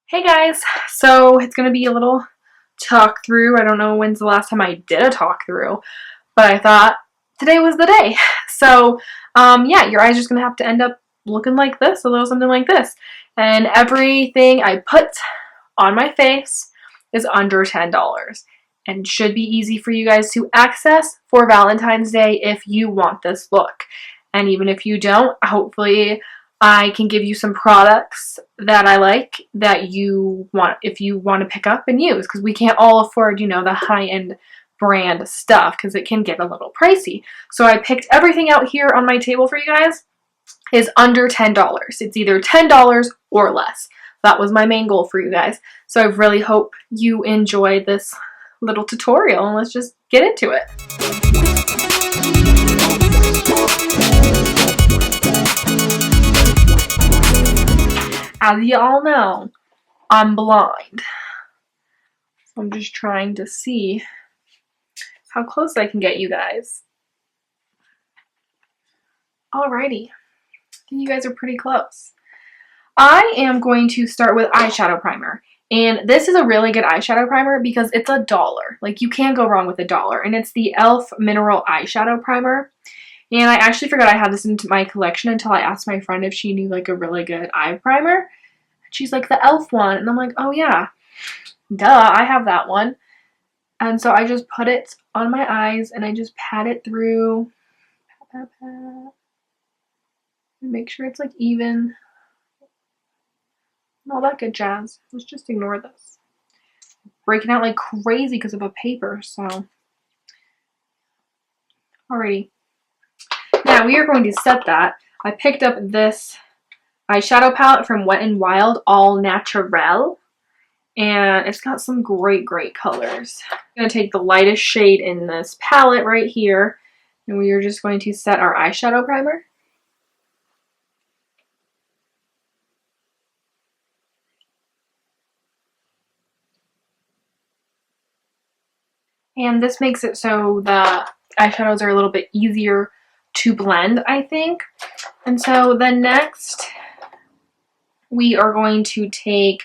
Hey guys, so it's gonna be a little talk through. I don't know when's the last time I did a talk through, but I thought today was the day. So yeah, your eyes are just gonna have to end up looking like this, a little something like this. And everything I put on my face is under $10 and should be easy for you guys to access for Valentine's Day if you want this look. And even if you don't, hopefully I can give you some products that I like that you want, if you want to pick up and use, because we can't all afford, you know, the high-end brand stuff because it can get a little pricey. So I picked everything out here on my table for you guys is under $10. It's either $10 or less. That was my main goal for you guys. So I really hope you enjoyed this little tutorial, and let's just get into it. As you all know, I'm blind. So I'm just trying to see how close I can get you guys. Alrighty. You guys are pretty close. I am going to start with eyeshadow primer. And this is a really good eyeshadow primer because it's $1. Like, you can't go wrong with $1. And it's the e.l.f. Mineral Eyeshadow Primer. And I actually forgot I had this in my collection until I asked my friend if she knew like a really good eye primer. She's like, the e.l.f. one. And I'm like, oh yeah, duh, I have that one. And so I just put it on my eyes and I just pat it through. Pat, pat, pat. And make sure it's like even. And all that good jazz. Let's just ignore this. Breaking out like crazy because of a paper, so. Alrighty. Now we are going to set that. I picked up this eyeshadow palette from Wet n Wild Au Naturel. And it's got some great colors. I'm going to take the lightest shade in this palette right here. And we are just going to set our eyeshadow primer. And this makes it so the eyeshadows are a little bit easier to blend, I think. And so then next, we are going to take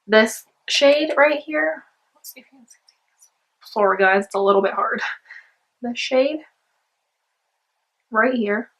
this shade right here. Let's see if you can see this. Sorry guys, it's a little bit hard. This shade right here.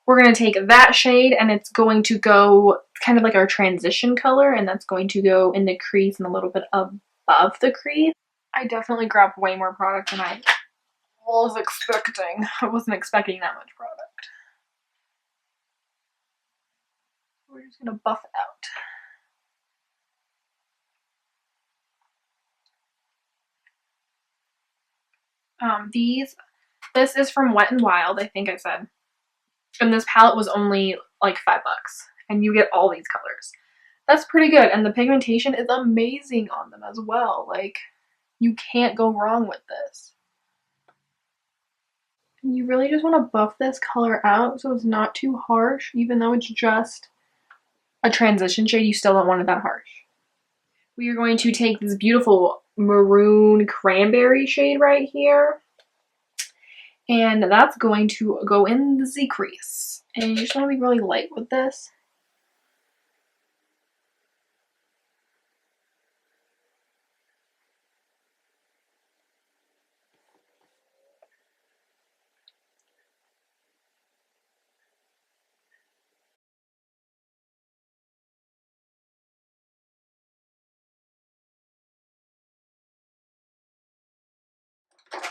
We're going to take that shade and it's going to go kind of like our transition color, and that's going to go in the crease and a little bit above the crease. I definitely grabbed way more product than I was expecting. I wasn't expecting that much product. We're just going to buff it out. This is from Wet n Wild, I think I said. And this palette was only like $5. And you get all these colors. That's pretty good. And the pigmentation is amazing on them as well. Like, you can't go wrong with this. And you really just want to buff this color out so it's not too harsh. Even though it's just a transition shade, you still don't want it that harsh. We are going to take this beautiful maroon cranberry shade right here. And that's going to go in the Z crease. And you just want to be really light with this.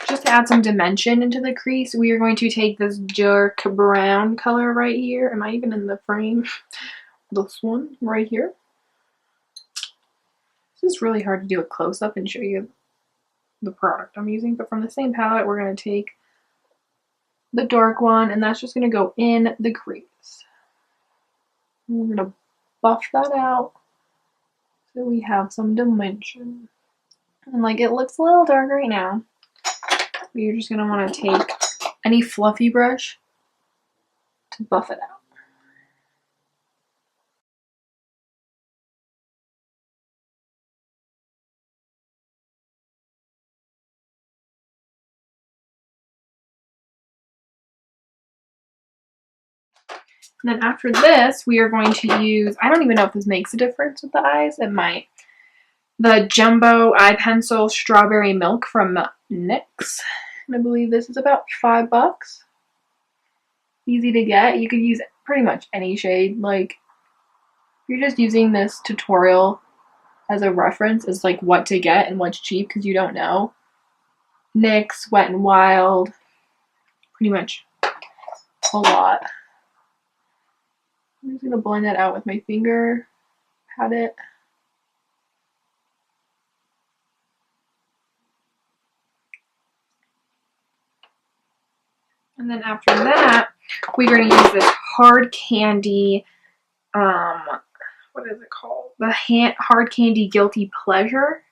Just to add some dimension into the crease, we are going to take this dark brown color right here. Am I even in the frame? This one right here. This is really hard to do a close-up and show you the product I'm using, but from the same palette, we're going to take the dark one, and that's just going to go in the crease. And we're going to buff that out so we have some dimension. And like, it looks a little dark right now. You're just going to want to take any fluffy brush to buff it out. And then after this, we are going to use, I don't even know if this makes a difference with the eyes. It might. The Jumbo Eye Pencil Strawberry Milk from NYX. And I believe this is about $5. Easy to get. You could use pretty much any shade. Like, if you're just using this tutorial as a reference as like what to get and what's cheap because you don't know. NYX, Wet n Wild, pretty much a lot. I'm just gonna blend that out with my finger, pat it. And then after that, we're gonna use this hard candy, what is it called? The hard candy Guilty Pleasure.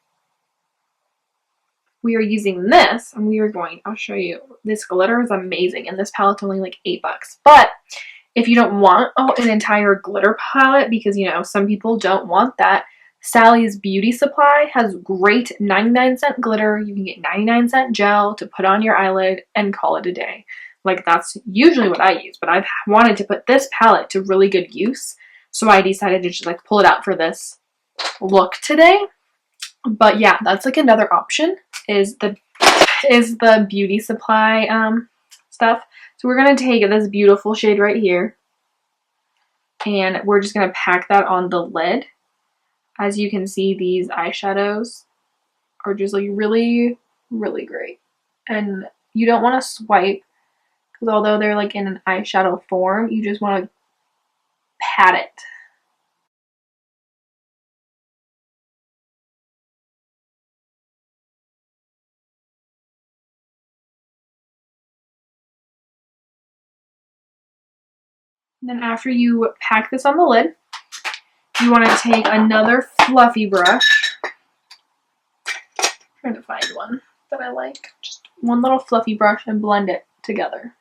We are using this, and we are going, I'll show you. This glitter is amazing, and this palette's only like $8. But if you don't want an entire glitter palette, because, you know, some people don't want that, Sally's Beauty Supply has great 99-cent glitter. You can get 99-cent gel to put on your eyelid and call it a day. Like, that's usually what I use, but I've wanted to put this palette to really good use, so I decided to just, like, pull it out for this look today. But yeah, that's like another option is the Beauty Supply stuff. So we're going to take this beautiful shade right here, and we're just going to pack that on the lid. As you can see, these eyeshadows are just like really, really great. And you don't want to swipe, because although they're like in an eyeshadow form, you just want to pat it. And then after you pack this on the lid, you want to take another fluffy brush. I'm trying to find one that I like. Just one little fluffy brush and blend it together.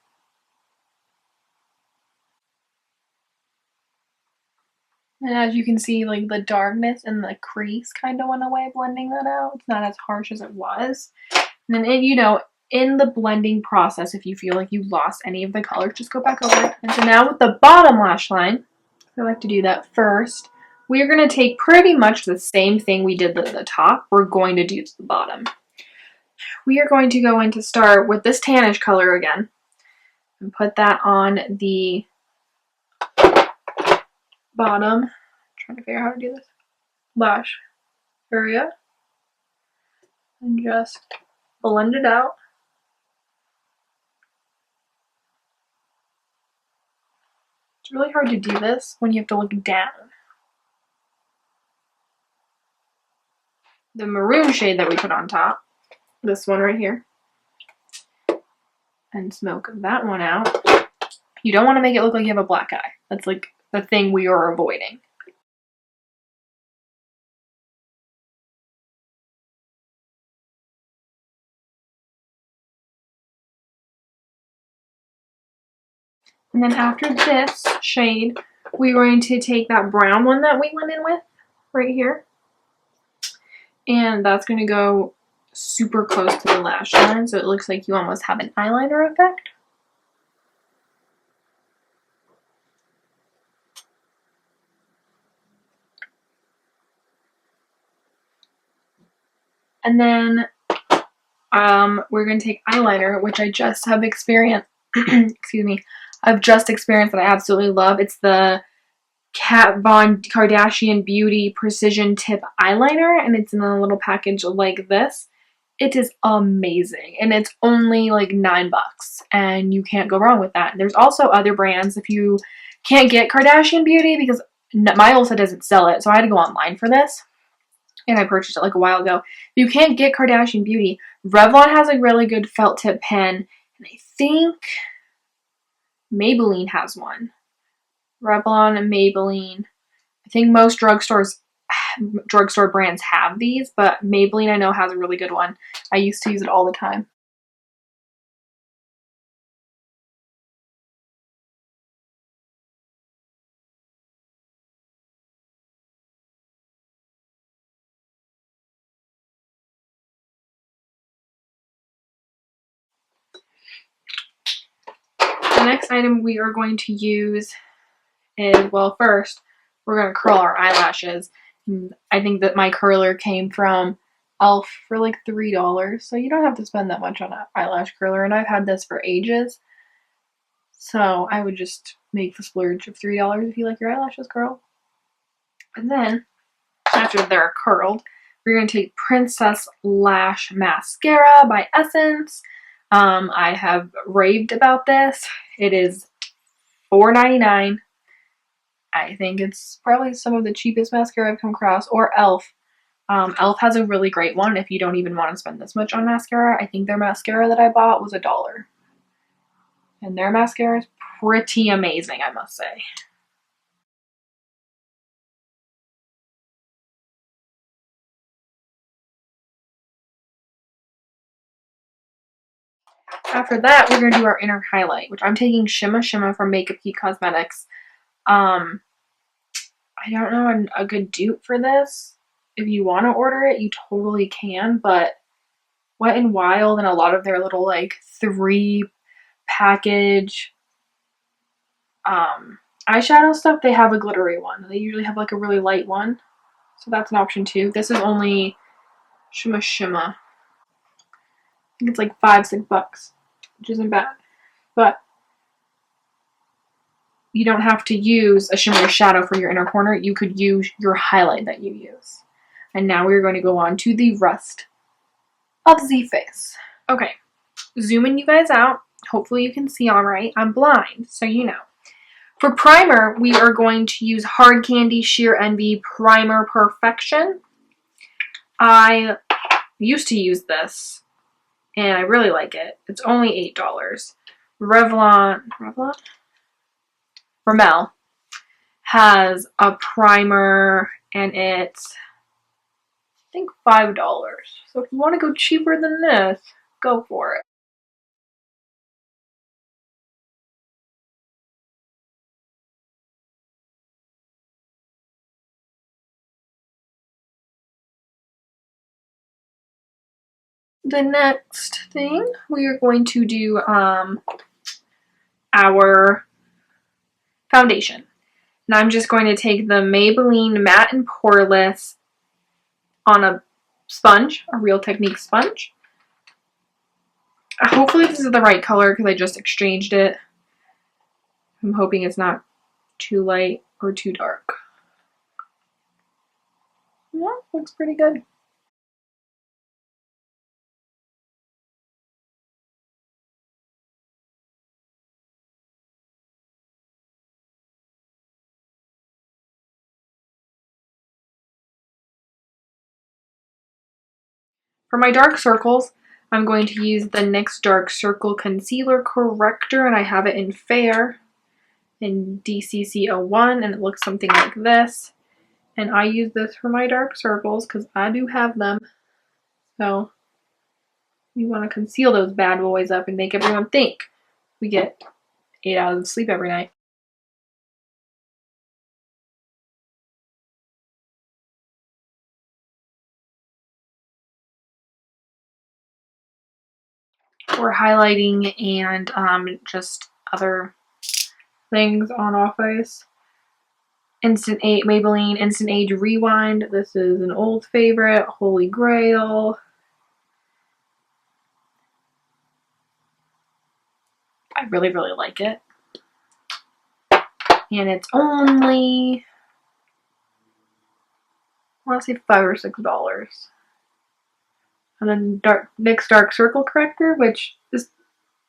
And as you can see, like the darkness and the crease kind of went away blending that out. It's not as harsh as it was. And then, you know, in the blending process, if you feel like you lost any of the color, just go back over it. And so now with the bottom lash line, I like to do that first. We are going to take pretty much the same thing we did at the top. We're going to do to the bottom. We are going to go in to start with this tannish color again and put that on the bottom. I'm trying to figure out how to do this. Lash area. And just blend it out. It's really hard to do this when you have to look down. The maroon shade that we put on top, this one right here, and smoke that one out. You don't want to make it look like you have a black eye. That's like the thing we are avoiding. And then after this shade, we're going to take that brown one that we went in with right here. And that's going to go super close to the lash line, so it looks like you almost have an eyeliner effect. And then we're going to take eyeliner, which I just have experienced, excuse me, I've just experienced that I absolutely love. It's the Kat Von Kardashian Beauty Precision Tip Eyeliner, and it's in a little package like this. It is amazing, and it's only like $9, and you can't go wrong with that. There's also other brands if you can't get Kardashian Beauty, because my Ulta doesn't sell it, so I had to go online for this, and I purchased it like a while ago. If you can't get Kardashian Beauty, Revlon has a really good felt tip pen, and I think Maybelline has one. Revlon and Maybelline. I think most drugstore brands have these, but Maybelline I know has a really good one. I used to use it all the time. The next item we are going to use is, well, first, we're going to curl our eyelashes. And I think that my curler came from Elf for like $3, so you don't have to spend that much on an eyelash curler, and I've had this for ages. So I would just make the splurge of $3 if you like your eyelashes curled. And then, after they're curled, we're going to take Princess Lash Mascara by Essence. I have raved about this. It is $4.99. I think it's probably some of the cheapest mascara I've come across. Or Elf. Elf has a really great one if you don't even want to spend this much on mascara. I think their mascara that I bought was $1. And their mascara is pretty amazing, I must say. After that, we're going to do our inner highlight, which I'm taking Shimma Shimma from Makeup Geek Cosmetics. I don't know a good dupe for this. If you want to order it, you totally can, but Wet n Wild and a lot of their little like 3-package eyeshadow stuff, they have a glittery one. They usually have like a really light one, so that's an option too. This is only Shimma Shimma. I think it's like $5-6, which isn't bad, but you don't have to use a shimmer shadow for your inner corner. You could use your highlight that you use. And now we're going to go on to the rest of the face. Okay, zooming you guys out. Hopefully you can see all right. I'm blind, so you know. For primer, we are going to use Hard Candy Sheer Envy Primer Perfection. I used to use this, and I really like it. It's only $8. Rimmel has a primer, and it's, I think, $5. So if you want to go cheaper than this, go for it. The next thing, we are going to do our foundation. And I'm just going to take the Maybelline Matte and Poreless on a sponge, a Real Technique sponge. Hopefully this is the right color because I just exchanged it. I'm hoping it's not too light or too dark. Yeah, looks pretty good. For my dark circles, I'm going to use the NYX Dark Circle Concealer Corrector, and I have it in Fair in DCC01, and it looks something like this. And I use this for my dark circles because I do have them. So we want to conceal those bad boys up and make everyone think we get 8 hours of sleep every night. For highlighting and just other things on Off Ice. Maybelline Instant Age Rewind. This is an old favorite. Holy Grail. I really, really like it. And it's only, I want to say $5 or $6. And then NYX Dark Circle Corrector, which is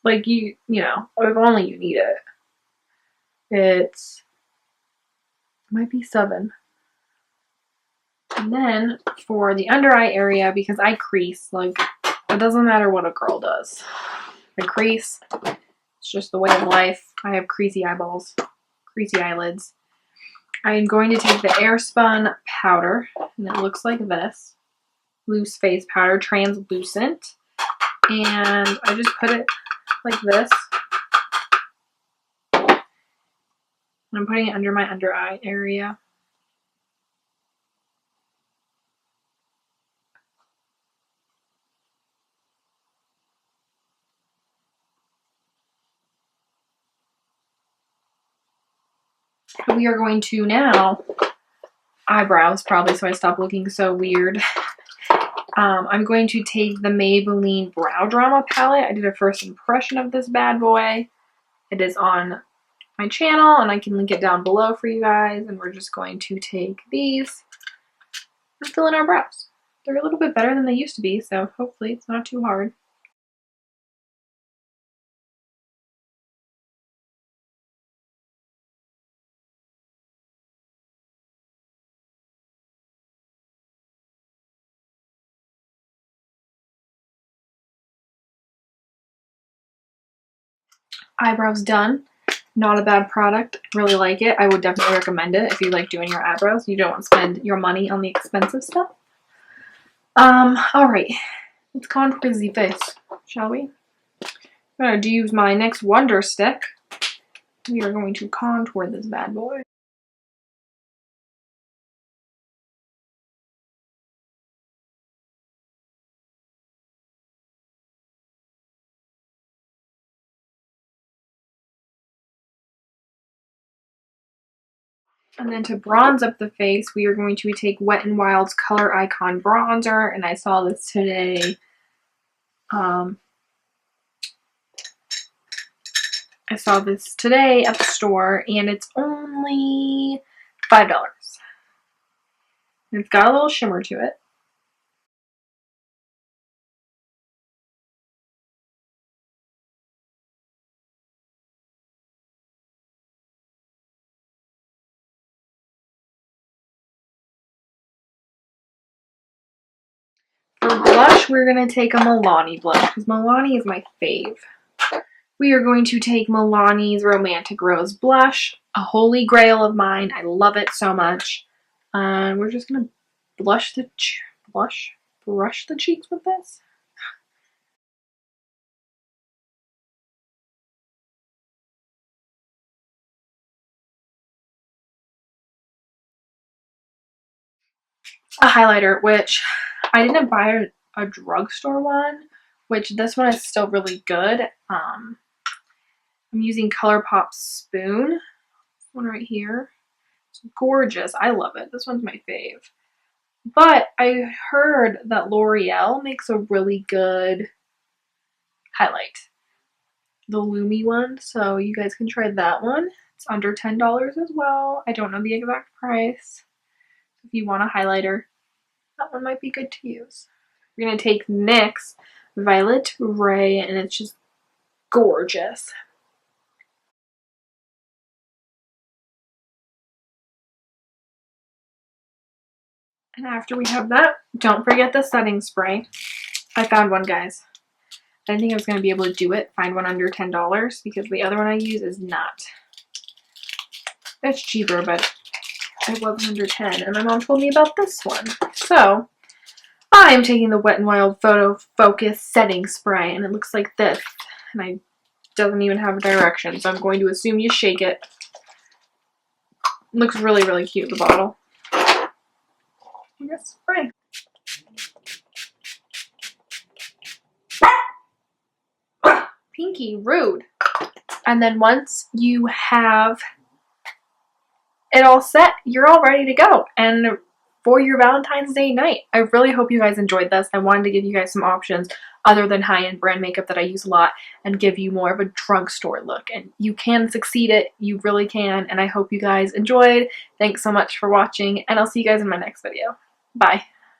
like you know, if only you need it. It's might be $7. And then for the under eye area, because I crease, like it doesn't matter what a girl does. I crease. It's just the way of life. I have creasy eyeballs, creasy eyelids. I'm going to take the Airspun powder, and it looks like this. Loose face powder, translucent. And I just put it like this. I'm putting it under my under eye area. We are going to now, eyebrows probably so I stop looking so weird. I'm going to take the Maybelline Brow Drama palette. I did a first impression of this bad boy. It is on my channel and I can link it down below for you guys. And we're just going to take these and fill in our brows. They're a little bit better than they used to be, so hopefully it's not too hard. Eyebrows done. Not a bad product. Really like it. I would definitely recommend it if you like doing your eyebrows. You don't want to spend your money on the expensive stuff. Alright. Let's contour the face, shall we? I'm going to use my NYX Wonder Stick. We are going to contour this bad boy. And then to bronze up the face, we are going to take Wet n Wild's Color Icon Bronzer. And I saw this today. I saw this today at the store, and it's only $5. And it's got a little shimmer to it. For blush, we're going to take a Milani blush, because Milani is my fave. We are going to take Milani's Romantic Rose blush, a holy grail of mine. I love it so much. We're just going to brush the cheeks with this. A highlighter, which I didn't buy a drugstore one, which this one is still really good. I'm using ColourPop's Spoon. This one right here. It's gorgeous. I love it. This one's my fave. But I heard that L'Oreal makes a really good highlight. The Lumi one, so you guys can try that one. It's under $10 as well. I don't know the exact price. If you want a highlighter, that one might be good to use. We're going to take NYX Violet Ray, and it's just gorgeous. And after we have that, don't forget the setting spray. I found one, guys. I didn't think I was going to be able to do it, find one under $10, because the other one I use is not. It's cheaper, but it wasn't under 10, and my mom told me about this one. So, I am taking the Wet n Wild Photo Focus Setting Spray, and it looks like this. And it doesn't even have a direction, so I'm going to assume you shake it. It looks really, really cute, the bottle. I guess spray. Pinky, rude. And then once you have it all set, you're all ready to go. And for your Valentine's Day night, I really hope you guys enjoyed this. I wanted to give you guys some options other than high-end brand makeup that I use a lot and give you more of a drugstore look. And you can succeed it. You really can. And I hope you guys enjoyed. Thanks so much for watching, and I'll see you guys in my next video. Bye.